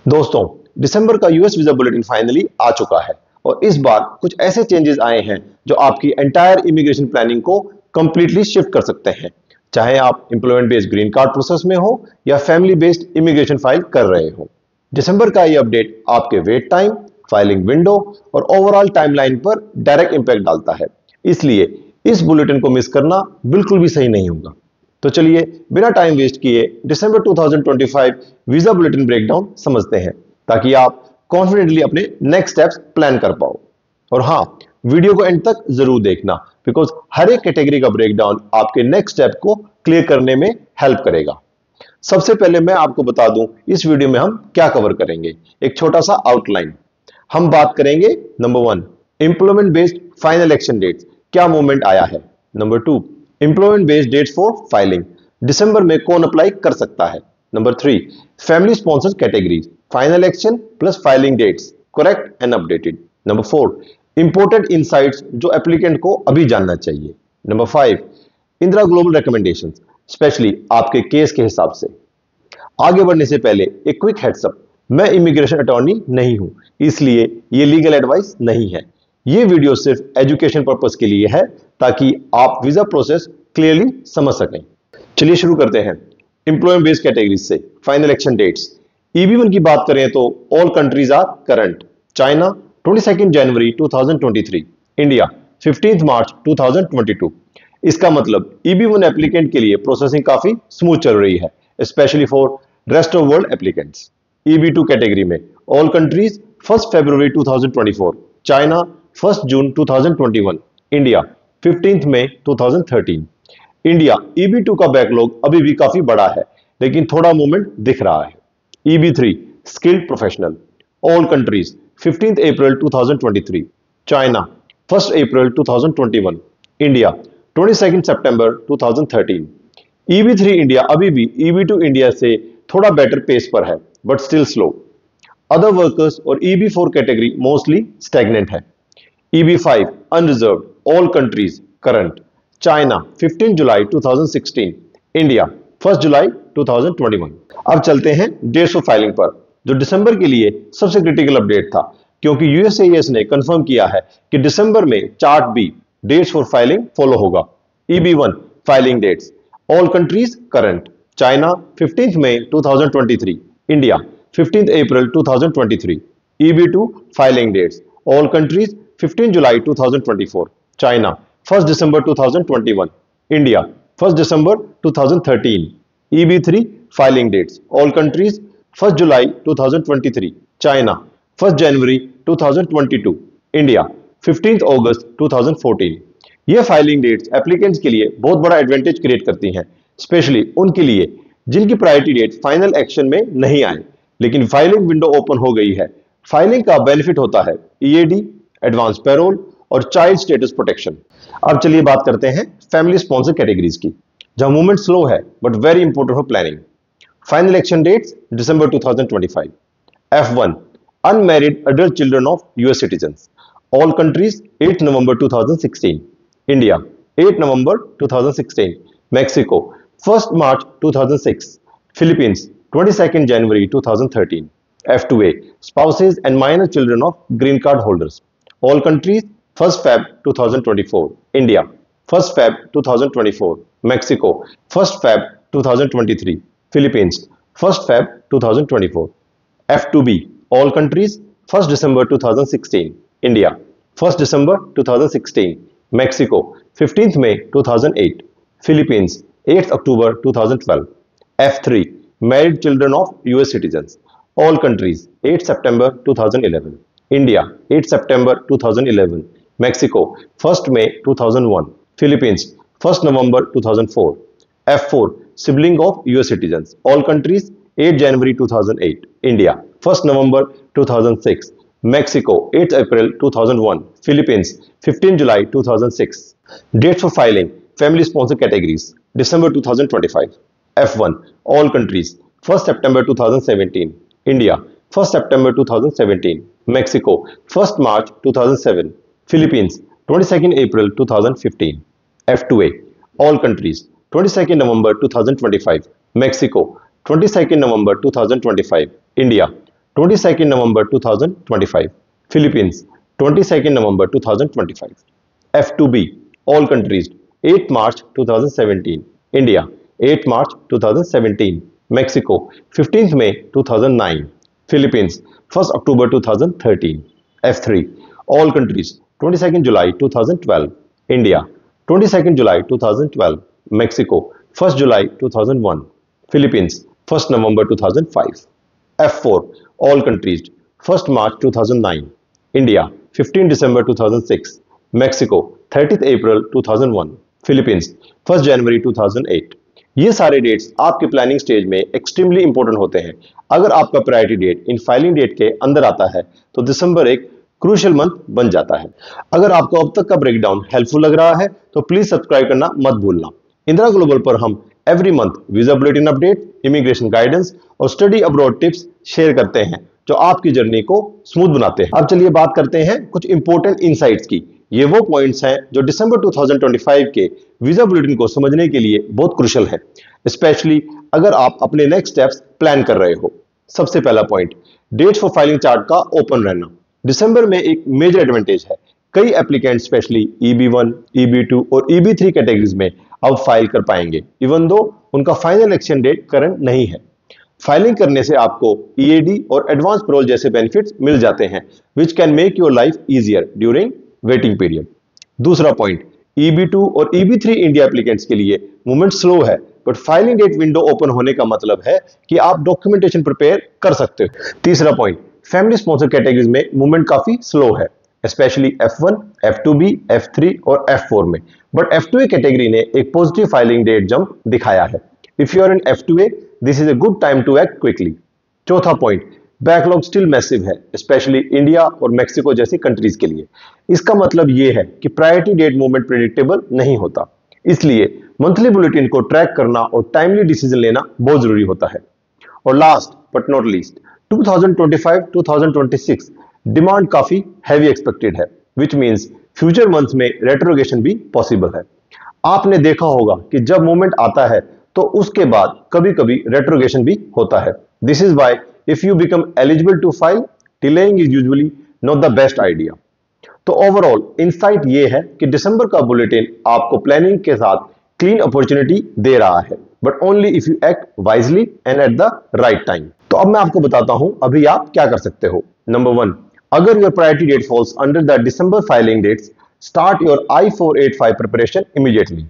दोस्तों, दिसंबर का US visa bulletin finally आ चुका है और इस बार कुछ ऐसे चेंजेस आए हैं जो आपकी एंटायर इमिग्रेशन प्लानिंग को कंप्लीटली शिफ्ट कर सकते हैं। चाहे आप employment based green card process में हो या फैमिली बेस्ड इमिग्रेशन फाइल कर रहे हो। दिसंबर का ये अपडेट आपके वेट टाइम, फाइलिंग विंडो और ओवरऑल टाइमलाइन पर डायरेक्ट इंपैक्ट डालता है, इसलिए इस बुलेटिन को मिस करना बिल्कुल भी सही नहीं होगा। तो चलिए बिना टाइम वेस्ट किए दिसंबर 2025 वीजा बुलेटिन ब्रेकडाउन समझते हैं, ताकि आप कॉन्फिडेंटली अपने नेक्स्ट स्टेप्स प्लान कर पाओ। और हाँ, वीडियो को एंड तक जरूर देखना, बिकॉज हर एक कैटेगरी का ब्रेकडाउन आपके नेक्स्ट स्टेप को क्लियर करने में हेल्प करेगा। सबसे पहले मैं आपको बता दूं इस वीडियो में हम क्या कवर करेंगे। एक छोटा सा आउटलाइन। हम बात करेंगे number 1, employment based final action dates, क्या मूवमेंट आया है। Number 2, employment based dates for filing, दिसंबर में कौन अप्लाई कर सकता है। Number 3, family sponsored categories, final action plus filing dates correct and updated. Number 4, important insights जो एप्लीकेंट को अभी जानना चाहिए। Number 5, Indira global recommendations, specially आपके केस के हिसाब से। आगे बढ़ने से पहले एक क्विक हेड्सअप, मैं इमिग्रेशन अटॉर्नी नहीं हूं, इसलिए ये लीगल एडवाइस नहीं है। ये वीडियो सिर्फ एजुकेशन पर्पस के लिए है, ताकि आप वीजा प्रोसेस क्लियरली समझ सकें। चलिए शुरू करते हैं एम्प्लॉयमेंट बेस्ड कैटेगरीज से। फाइनल एक्शन डेट्स, EB1 की बात करें तो all countries are current. China 22 जनवरी 2023, इंडिया 15 मार्च 2022। इसका मतलब EB1 एप्लीकेंट के लिए प्रोसेसिंग काफी स्मूथ चल रही है, specially for rest of world applicants. EB2 category में ऑल कंट्रीज 1 फरवरी 2024, चाइना 1 जून 2021, इंडिया 15 मई 2013। इंडिया EB2 का बैकलॉग अभी भी काफी बड़ा है, लेकिन थोड़ा मूवमेंट दिख रहा है। EB3 skilled professional, all countries 15 अप्रैल 2023, चाइना 1 अप्रैल 2021, इंडिया 22 सितंबर 2013। EB3 इंडिया अभी भी EB2 इंडिया से थोड़ा बेटर पेस पर है, but still slow. Other workers और EB4 कैटेगरी मोस्टली स्टैग्नेंट है। EB5 unreserved, all countries current, China 15 जुलाई 2016, इंडिया 1 जुलाई 2021। अब चलते हैं डेट्स फॉर फाइलिंग पर, जो दिसंबर के लिए सबसे क्रिटिकल अपडेट था, क्योंकि USCIS ने कंफर्म किया है कि दिसंबर में chart B dates for filing follow होगा। EB1 filing dates, all countries current, China 15 मई 2023, इंडिया 15 अप्रैल 2023। EB2 filing dates, all countries 15 जुलाई 2024, चाइना 1 दिसंबर 2021, इंडिया 1 दिसंबर 2013। EB3 filing dates, all countries 1 जुलाई 2023, चाइना 1 जनवरी 2022, इंडिया 15 अगस्त 2014। ये फाइलिंग डेट्स एप्लीकेंट्स के लिए बहुत बड़ा एडवांटेज क्रिएट करती हैं, स्पेशली उनके लिए जिनकी प्रायोरिटी डेट फाइनल एक्शन में नहीं आए, लेकिन फाइलिंग विंडो ओपन हो गई है। फाइलिंग का बेनिफिट होता है EAD, एडवांस पैरोल और चाइल्ड स्टेटस प्रोटेक्शन। अब चलिए बात करते हैं फैमिली स्पॉन्सर कैटेगरीज की, जहां मूवमेंट स्लो है but very important for planning. Final action dates दिसंबर 2025। F1 unmarried adult children of US citizens, all countries 8 नवंबर 2016, इंडिया 8 नवंबर 2016, मैक्सिको 1 मार्च 2006, फिलीपींस 22 जनवरी 2013। F2A spouses and minor children of green card holders, all countries 1 Feb 2024, India 1 Feb 2024, Mexico 1 Feb 2023, Philippines 1 Feb 2024. F2B all countries 1 December 2016, India 1 December 2016, Mexico 15th May 2008, Philippines 8th October 2012. F3 married children of US citizens, all countries 8 September 2011, India 8 September 2011, Mexico 1st May 2001, Philippines 1st November 2004. F4 sibling of US citizens, all countries 8 January 2008, India 1st November 2006, Mexico 8 April 2001, Philippines 15 July 2006. Dates for filing family sponsor categories December 2025. F1 all countries 1st September 2017, India 1st September 2017, Mexico 1st March 2007, Philippines 22nd April 2015. F2A all countries 22nd November 2025, Mexico 22nd November 2025, India 22nd November 2025. Philippines, 22nd November 2025. F2B, all countries, 8 March 2017. India, 8 March 2017. Mexico, 15th May 2009. Philippines, 1st October 2013. F3, all countries, 22nd July 2012. India, 22nd July 2012. Mexico, 1st July 2001. Philippines, 1st November 2005. F4, all countries, 1st March 2009. India, 15 December 2006. Mexico, 30th April 2001. Philippines, 1st January 2008. ये सारे dates आपके planning stage में extremely important होते हैं। अगर आपका priority date in filing date के अंदर आता है तो दिसंबर एक क्रूशियल मंथ बन जाता है। अगर आपको अब तक का ब्रेकडाउन हेल्पफुल लग रहा है तो प्लीज सब्सक्राइब करना मत भूलना। इंदिरा ग्लोबल पर हम every month visa bulletin update, immigration guidance और स्टडी अब्रॉड टिप्स शेयर करते हैं जो आपकी जर्नी को स्मूथ बनाते हैं। अब चलिए बात करते हैं कुछ इंपॉर्टेंट इनसाइट्स की। ये वो पॉइंट्स हैं जो दिसंबर 2025 के वीजा बुलेटिन को समझने के लिए बहुत क्रूशियल है, स्पेशली अगर आप अपने नेक्स्ट स्टेप्स प्लान कर रहे हो। सबसे पहला point, dates for filing chart का ओपन रहना। दिसंबर में एक मेजर एडवांटेज है, कई एप्लीकेंट स्पेशली EB1, EB2 और EB3 कैटेगरीज में अब फाइल कर पाएंगे इवन दो उनका फाइनल एक्शन डेट करंट नहीं है। फाइलिंग करने से आपको EAD और एडवांस पैरोल जैसे बेनिफिट्स मिल जाते हैं which can make your life easier during waiting period. दूसरा पॉइंट, EB2 और EB3 इंडिया एप्लीकेंट्स के लिए मूवमेंट स्लो है, but filing date window open होने का मतलब है कि आप डॉक्यूमेंटेशन प्रिपेयर कर सकते हो। तीसरा पॉइंट, फैमिली स्पॉन्सर कैटेगरीज में मूवमेंट काफी स्लो है, स्पेशली F1, F2B, F3 और F4 में, बट F2A कैटेगरी ने एक पॉजिटिव फाइलिंग डेट जंप दिखाया है। If you are in F2A, this is a good time to act quickly. चौथा पॉइंट, बैकलॉग स्टिल मैसिव है, स्पेशली इंडिया और Mexico जैसी कंट्रीज के लिए। इसका मतलब यह है कि प्रायोरिटी डेट मूवमेंट प्रेडिक्टेबल नहीं होता, इसलिए मंथली बुलेटिन को ट्रैक करना और टाइमली डिसीजन लेना बहुत जरूरी होता है। और last but not least, 2025-2026 demand काफी हैवी एक्सपेक्टेड है, विच मींस फ्यूचर मंथ्स में रेट्रोगेशन भी पॉसिबल है। आपने देखा होगा कि जब मूवमेंट आता है तो उसके बाद कभी कभी रेट्रोगेशन भी होता है। This is why if you become eligible to file, delaying is usually not the best idea. तो ओवरऑल इनसाइट ये है कि दिसंबर का बुलेटिन आपको प्लानिंग के साथ क्लीन अपॉर्चुनिटी दे रहा है, but only if you act wisely and at the right time. तो अब मैं आपको बताता हूं अभी आप क्या कर सकते हो। नंबर 1, अगर your priority date falls under the December filing dates, start your I-485 preparation immediately.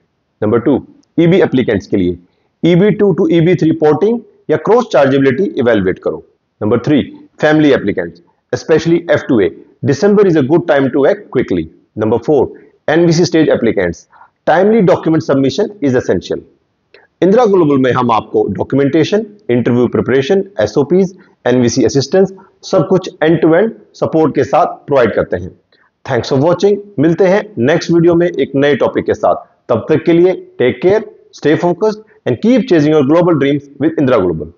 Number 2, EB applicants के लिए EB2 टू EB3 पोर्टिंग या क्रॉस चार्जेबिलिटी इवेलुएट करो। Number 3, family applicants specially F2A, December is a good time to act quickly. Number 4, NVC stage applicants, timely document submission is essential. Indira global में हम आपको documentation, interview preparation, SOPs, NVC assistance सब कुछ and to and support के साथ provide करते हैं। Thanks for watching. मिलते हैं नेक्स्ट वीडियो में एक नए टॉपिक के साथ। तब तक के लिए take care, stay focused and keep chasing your global dreams with Indira global.